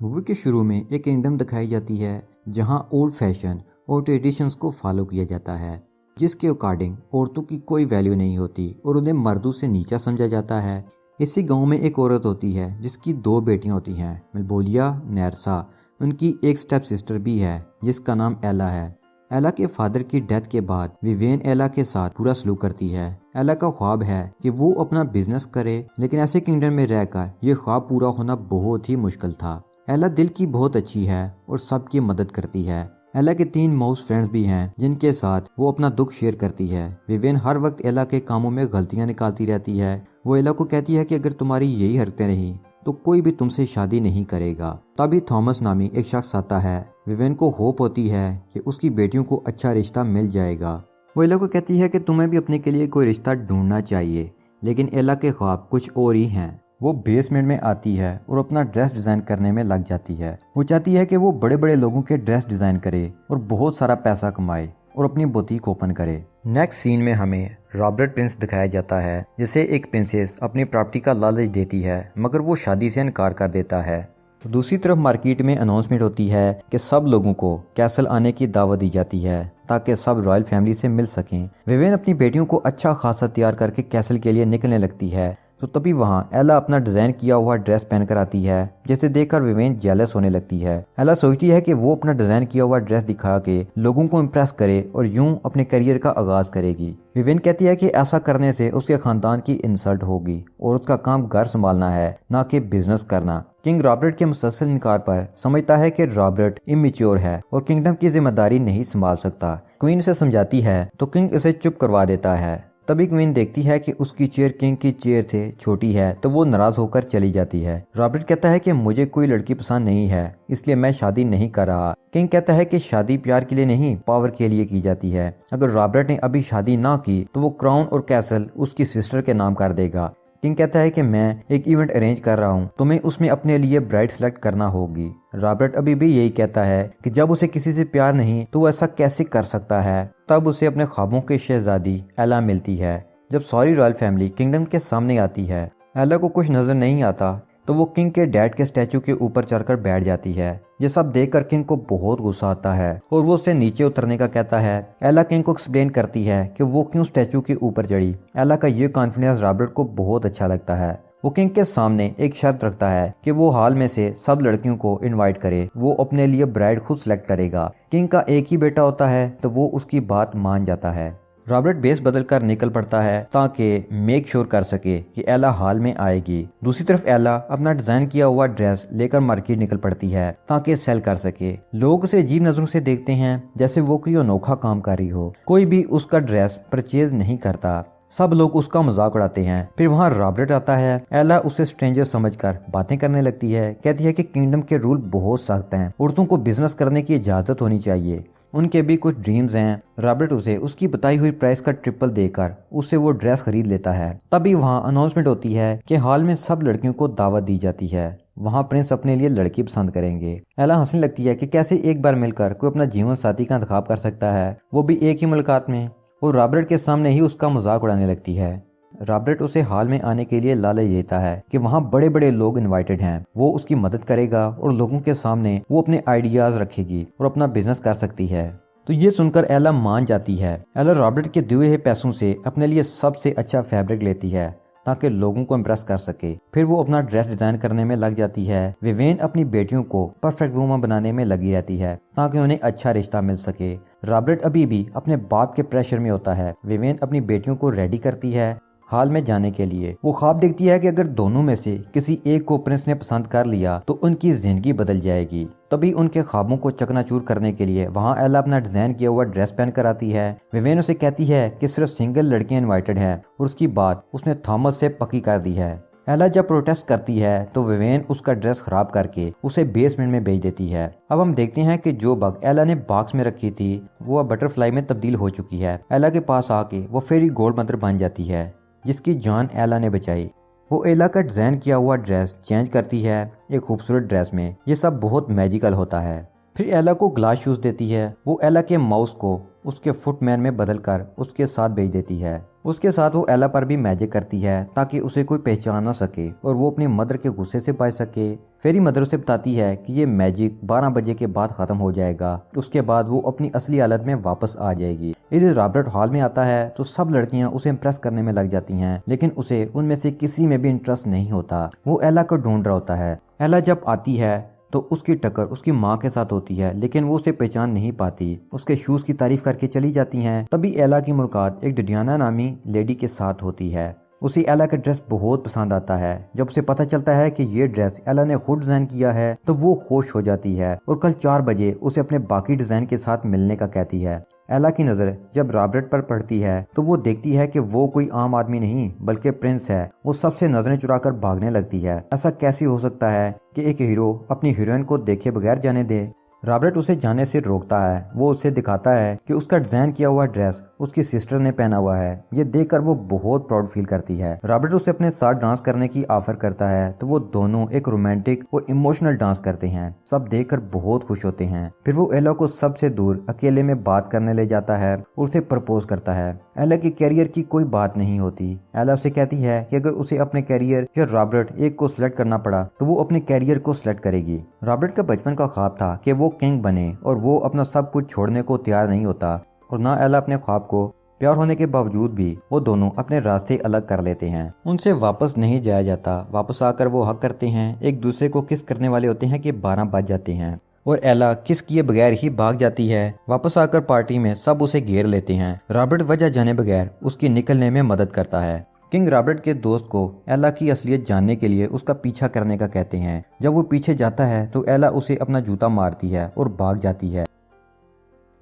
Movie के शुरू में एक किंगडम दिखाई जाती है जहां ओल्ड फैशन और ट्रेडिशंस को फॉलो किया जाता है, जिसके अकॉर्डिंग औरतों की कोई वैल्यू नहीं होती और उन्हें मर्दों से नीचा समझा जाता है। इसी गांव में एक औरत होती है जिसकी दो बेटियां होती हैं, मलबोलिया, नैरसा। उनकी एक स्टेप सिस्टर भी है जिसका नाम एला है। एला के फादर की डेथ के बाद विवेन एला के साथ पूरा सलूक करती है। एला का ख्वाब है कि वो अपना बिजनेस करे, लेकिन ऐसे किंगडम में रहकर ये ख्वाब पूरा होना बहुत ही मुश्किल था। एला दिल की बहुत अच्छी है और सबकी मदद करती है। एला के 3 माउस फ्रेंड्स भी हैं जिनके साथ वो अपना दुख शेयर करती है। विवेन हर वक्त एला के कामों में गलतियां निकालती रहती है। वो एला को कहती है कि अगर तुम्हारी यही हरकतें रही तो कोई भी तुमसे शादी नहीं करेगा। तभी थॉमस नामी एक शख्स आता है। विवेन को होप होती है कि उसकी बेटियों को अच्छा रिश्ता मिल जाएगा। वो एला को कहती है कि तुम्हें भी अपने के लिए कोई रिश्ता ढूंढना चाहिए, लेकिन एला के ख्वाब कुछ और ही हैं। वो बेसमेंट में आती है और अपना ड्रेस डिज़ाइन करने में लग जाती है। वो चाहती है कि वो बड़े बड़े लोगों के ड्रेस डिज़ाइन करे और बहुत सारा पैसा कमाए और अपनी बुटीक ओपन करे। नेक्स्ट सीन में हमें रॉबर्ट प्रिंस दिखाया जाता है, जिसे एक प्रिंसेस अपनी प्रॉपर्टी का लालच देती है, मगर वो शादी से इनकार कर देता है। दूसरी तरफ मार्केट में अनाउंसमेंट होती है कि सब लोगों को कैसल आने की दावत दी जाती है ताकि सब रॉयल फैमिली से मिल सकें। विवेन अपनी बेटियों को अच्छा खासा तैयार करके कैसल के लिए निकलने लगती है, तो तभी वहाँ एला अपना डिजाइन किया हुआ ड्रेस पहनकर आती है, जिसे देखकर विवेन जेलस होने लगती है। एला सोचती है कि वो अपना डिजाइन किया हुआ ड्रेस दिखा के लोगों को इम्प्रेस करे और यूं अपने करियर का आगाज करेगी। विवेन कहती है कि ऐसा करने से उसके खानदान की इंसल्ट होगी और उसका काम घर संभालना है, ना कि बिजनेस करना। किंग रॉबर्ट के मुसलसल इनकार पर समझता है कि रॉबर्ट इमेच्योर है और किंगडम की जिम्मेदारी नहीं संभाल सकता। क्वीन से समझाती है तो किंग इसे चुप करवा देता है। तभी क्वीन देखती है कि उसकी चेयर किंग की चेयर से छोटी है, तो वो नाराज होकर चली जाती है। रॉबर्ट कहता है कि मुझे कोई लड़की पसंद नहीं है, इसलिए मैं शादी नहीं कर रहा। किंग कहता है कि शादी प्यार के लिए नहीं, पावर के लिए की जाती है। अगर रॉबर्ट ने अभी शादी ना की तो वो क्राउन और कैसल उसकी सिस्टर के नाम कर देगा। किंग कहता है कि मैं एक इवेंट अरेंज कर रहा हूँ, तुम्हें उसमें अपने लिए ब्राइड सेलेक्ट करना होगी। रॉबर्ट अभी भी यही कहता है कि जब उसे किसी से प्यार नहीं तो वो ऐसा कैसे कर सकता है। तब उसे अपने ख्वाबों की शहजादी एला मिलती है। जब सारी रॉयल फैमिली किंगडम के सामने आती है, एला को कुछ नजर नहीं आता तो वो किंग के डैड के स्टैचू के ऊपर चढ़कर बैठ जाती है। ये सब देखकर किंग को बहुत गुस्सा आता है और वो उससे नीचे उतरने का कहता है। एला किंग को एक्सप्लेन करती है कि वो क्यों स्टैचू के ऊपर चढ़ी। एला का ये कॉन्फिडेंस रॉबर्ट को बहुत अच्छा लगता है। वो किंग के सामने एक शर्त रखता है कि वो हाल में से सब लड़कियों को इनवाइट करे, वो अपने लिए ब्राइड खुद सेलेक्ट करेगा। किंग का एक ही बेटा होता है तो वो उसकी बात मान जाता है। रॉबर्ट बेस बदल कर निकल पड़ता है ताकि मेक श्योर कर सके कि एला हाल में आएगी। दूसरी तरफ एला अपना डिजाइन किया हुआ ड्रेस लेकर मार्केट निकल पड़ती है ताकि सेल कर सके। लोग उसे अजीब नजरों से देखते हैं, जैसे वो कोई अनोखा काम कर रही हो। कोई भी उसका ड्रेस परचेज नहीं करता, सब लोग उसका मजाक उड़ाते हैं। फिर वहाँ रॉबर्ट आता है। एला उसे स्ट्रेंजर समझकर बातें करने लगती है। कहती है कि किंगडम के रूल बहुत सख्त हैं, औरतों को बिजनेस करने की इजाजत होनी चाहिए, उनके भी कुछ ड्रीम्स हैं। रॉबर्ट उसे उसकी बताई हुई प्राइस का ट्रिपल देकर उससे वो ड्रेस खरीद लेता है। तभी वहाँ अनाउंसमेंट होती है कि हाल में सब लड़कियों को दावत दी जाती है, वहाँ प्रिंस अपने लिए लड़की पसंद करेंगे। एला हंसने लगती है कि कैसे एक बार मिलकर कोई अपना जीवन साथी का इंतखाब कर सकता है, वो भी एक ही मुलाकात में। और रॉबर्ट के सामने ही उसका मजाक उड़ाने लगती है। रॉबर्ट उसे हाल में आने के लिए लालच देता है कि वहाँ बड़े बड़े लोग इनवाइटेड हैं, वो उसकी मदद करेगा और लोगों के सामने वो अपने आइडियाज रखेगी और अपना बिजनेस कर सकती है। तो ये सुनकर एला मान जाती है। एला रॉबर्ट के दिए हुए पैसों से अपने लिए सबसे अच्छा फैब्रिक लेती है ताकि लोगों को इम्प्रेस कर सके। फिर वो अपना ड्रेस डिजाइन करने में लग जाती है। विवेन अपनी बेटियों को परफेक्ट वुमन बनाने में लगी रहती है ताकि उन्हें अच्छा रिश्ता मिल सके। रॉबर्ट अभी भी अपने बाप के प्रेशर में होता है। विवेन अपनी बेटियों को रेडी करती है हाल में जाने के लिए। वो ख्वाब देखती है कि अगर दोनों में से किसी एक को प्रिंस ने पसंद कर लिया तो उनकी जिंदगी बदल जाएगी। तभी उनके ख्वाबों को चकनाचूर करने के लिए वहाँ एला अपना डिजाइन किया हुआ ड्रेस पहन कर आती है। विवेन उसे कहती है कि सिर्फ सिंगल लड़कियां इनवाइटेड हैं और उसकी बात उसने थॉमस से पक्की कर दी है। एला जब प्रोटेस्ट करती है तो विवेन उसका ड्रेस खराब करके उसे बेसमेंट में भेज देती है। अब हम देखते हैं कि जो बग एला ने बॉक्स में रखी थी वो अब बटरफ्लाई में तब्दील हो चुकी है। एला के पास आके वो फेरी गोल्ड मदर बन जाती है, जिसकी जान एला ने बचाई। वो एला का डिजाइन किया हुआ ड्रेस चेंज करती है एक खूबसूरत ड्रेस में। ये सब बहुत मैजिकल होता है। फिर एला को ग्लास शूज देती है। वो एला के माउस को उसके फुटमैन में बदलकर उसके साथ भेज देती है। उसके साथ वो एला पर भी मैजिक करती है ताकि उसे कोई पहचान ना सके और वो अपनी मदर के गुस्से से बच सके। फेरी मदर उसे बताती है कि ये मैजिक 12 बजे के बाद ख़त्म हो जाएगा, उसके बाद वो अपनी असली हालत में वापस आ जाएगी। इधर रॉबर्ट हॉल में आता है तो सब लड़कियां उसे इम्प्रेस करने में लग जाती हैं, लेकिन उसे उनमें से किसी में भी इंटरेस्ट नहीं होता। वो एला को ढूंढ रहा होता है। एला जब आती है तो उसकी टक्कर उसकी माँ के साथ होती है, लेकिन वो उसे पहचान नहीं पाती। उसके शूज़ की तारीफ करके चली जाती हैं। तभी एला की मुलाकात एक डिडियाना नामी लेडी के साथ होती है। उसे एला का ड्रेस बहुत पसंद आता है। जब उसे पता चलता है कि ये ड्रेस एला ने खुद डिज़ाइन किया है तो वो खुश हो जाती है और कल 4 बजे उसे अपने बाकी डिज़ाइन के साथ मिलने का कहती है। एला की नज़र जब रॉबर्ट पर पड़ती है तो वो देखती है कि वो कोई आम आदमी नहीं बल्कि प्रिंस है। वो सबसे नजरें चुराकर भागने लगती है। ऐसा कैसे हो सकता है कि एक हीरो अपनी हीरोइन को देखे बगैर जाने दे। रॉबर्ट उसे जाने से रोकता है। वो उसे दिखाता है कि उसका डिजाइन किया हुआ ड्रेस उसकी सिस्टर ने पहना हुआ है। ये देखकर वो बहुत प्राउड फील करती है। रॉबर्ट उसे अपने साथ डांस करने की ऑफर करता है तो वो दोनों एक रोमांटिक और इमोशनल डांस करते हैं। सब देखकर बहुत खुश होते हैं। फिर वो एला को सबसे दूर अकेले में बात करने ले जाता है और उसे प्रपोज करता है। एला के कैरियर की कोई बात नहीं होती। एला उसे कहती है कि अगर उसे अपने कैरियर या रॉबर्ट एक को सिलेक्ट करना पड़ा तो वो अपने कैरियर को सिलेक्ट करेगी। रॉबर्ट का बचपन का ख्वाब था कि वो किंग बने और वो अपना सब कुछ छोड़ने को तैयार नहीं होता और ना एला अपने ख्वाब को। प्यार होने के बावजूद भी वो दोनों अपने रास्ते अलग कर लेते हैं। उनसे वापस नहीं जाया जाता। वापस आकर वो हक करते हैं, एक दूसरे को किस करने वाले होते हैं कि 12 बज जाते हैं और एला किस किए बगैर ही भाग जाती है। वापस आकर पार्टी में सब उसे घेर लेते हैं। रॉबर्ट वजह जाने बगैर उसकी निकलने में मदद करता है। किंग रॉबर्ट के दोस्त को एला की असलियत जानने के लिए उसका पीछा करने का कहते हैं। जब वो पीछे जाता है तो एला उसे अपना जूता मारती है और भाग जाती है।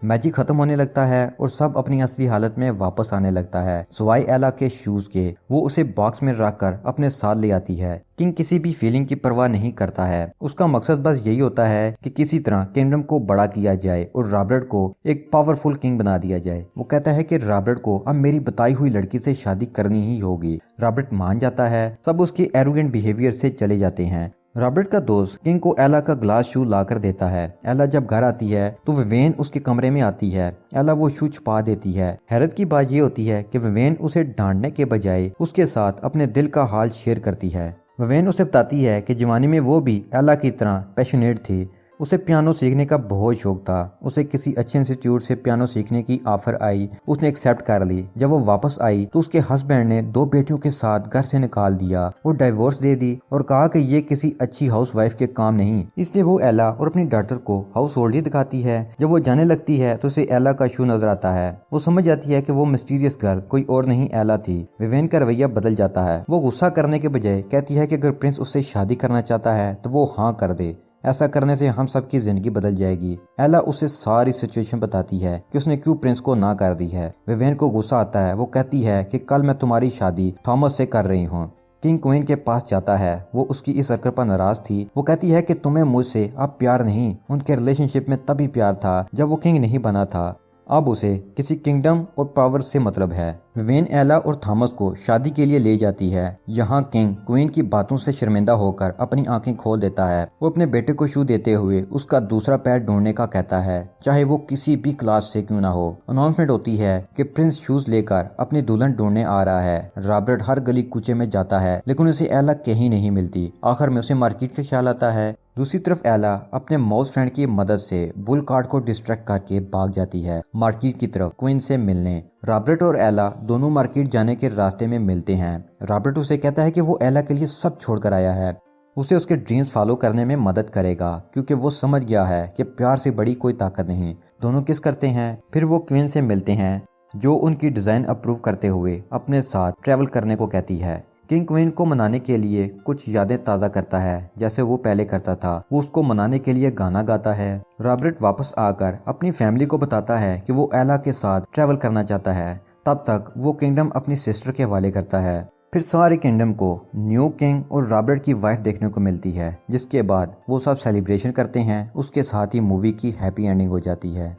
मैजिक खत्म होने लगता है और सब अपनी असली हालत में वापस आने लगता है सिवाय एला के शूज के। वो उसे बॉक्स में रखकर अपने साथ ले आती है। किंग किसी भी फीलिंग की परवाह नहीं करता है। उसका मकसद बस यही होता है कि किसी तरह किंगडम को बड़ा किया जाए और रॉबर्ट को एक पावरफुल किंग बना दिया जाए। वो कहता है कि रॉबर्ट को अब मेरी बताई हुई लड़की से शादी करनी ही होगी। रॉबर्ट मान जाता है। सब उसके एरोगेंट बिहेवियर से चले जाते हैं। रॉबर्ट का दोस्त किंग को एला का ग्लास शू लाकर देता है। एला जब घर आती है तो विवेन उसके कमरे में आती है। एला वो शू छुपा देती है। हैरत की बात ये होती है कि विवेन उसे डांटने के बजाय उसके साथ अपने दिल का हाल शेयर करती है। विवेन उसे बताती है कि जवानी में वो भी एला की तरह पैशनेट थी। उसे पियानो सीखने का बहुत शौक था। उसे किसी अच्छे इंस्टीट्यूट से पियानो सीखने की ऑफर आई, उसने एक्सेप्ट कर ली। जब वो वापस आई तो उसके हस्बैंड ने 2 बेटियों के साथ घर से निकाल दिया और डाइवोर्स दे दी और कहा कि ये किसी अच्छी हाउसवाइफ के काम नहीं। इसलिए वो एला और अपनी डॉटर को हाउस होल्ड ही दिखाती है। जब वो जाने लगती है तो उसे एला का शू नजर आता है। वो समझ जाती है कि वो मिस्टीरियस गर्ल कोई और नहीं एला थी। विवेन का रवैया बदल जाता है। वो गुस्सा करने के बजाय कहती है कि अगर प्रिंस उससे शादी करना चाहता है तो वो हाँ कर दे। ऐसा करने से हम सबकी जिंदगी बदल जाएगी। एला उसे सारी सिचुएशन बताती है कि उसने क्यों प्रिंस को ना कर दी है। विवेन को गुस्सा आता है। वो कहती है कि कल मैं तुम्हारी शादी थॉमस से कर रही हूँ। किंग क्वीन के पास जाता है। वो उसकी इस हरकत पर नाराज थी। वो कहती है कि तुम्हें मुझसे अब प्यार नहीं, उनके रिलेशनशिप में तभी प्यार था जब वो किंग नहीं बना था। अब उसे किसी किंगडम और पावर से मतलब है। विवेन एला और थॉमस को शादी के लिए ले जाती है। यहाँ किंग क्वीन की बातों से शर्मिंदा होकर अपनी आंखें खोल देता है। वो अपने बेटे को शू देते हुए उसका दूसरा पैर ढूंढने का कहता है, चाहे वो किसी भी क्लास से क्यों ना हो। अनाउंसमेंट होती है कि प्रिंस शूज लेकर अपनी दुल्हन ढूंढने आ रहा है। रॉबर्ट हर गली कूचे में जाता है लेकिन उसे एला कहीं नहीं मिलती। आखिर में उसे मार्केट का ख्याल आता है। दूसरी तरफ एला अपने माउस फ्रेंड की मदद से बुल कार्ड को डिस्ट्रैक्ट करके भाग जाती है मार्केट की तरफ क्वीन से मिलने। रॉबर्ट और एला दोनों मार्केट जाने के रास्ते में मिलते हैं। रॉबर्ट उसे कहता है कि वो एला के लिए सब छोड़कर आया है। उसे उसके ड्रीम्स फॉलो करने में मदद करेगा क्योंकि वो समझ गया है कि प्यार से बड़ी कोई ताकत नहीं। दोनों किस करते हैं। फिर वो क्वीन से मिलते हैं जो उनकी डिजाइन अप्रूव करते हुए अपने साथ ट्रैवल करने को कहती है। किंग क्वीन को मनाने के लिए कुछ यादें ताज़ा करता है जैसे वो पहले करता था। वो उसको मनाने के लिए गाना गाता है। रॉबर्ट वापस आकर अपनी फैमिली को बताता है कि वो एला के साथ ट्रैवल करना चाहता है। तब तक वो किंगडम अपनी सिस्टर के हवाले करता है। फिर सारे किंगडम को न्यू किंग और रॉबर्ट की वाइफ देखने को मिलती है, जिसके बाद वो सब सेलिब्रेशन करते हैं। उसके साथ ही मूवी की हैप्पी एंडिंग हो जाती है।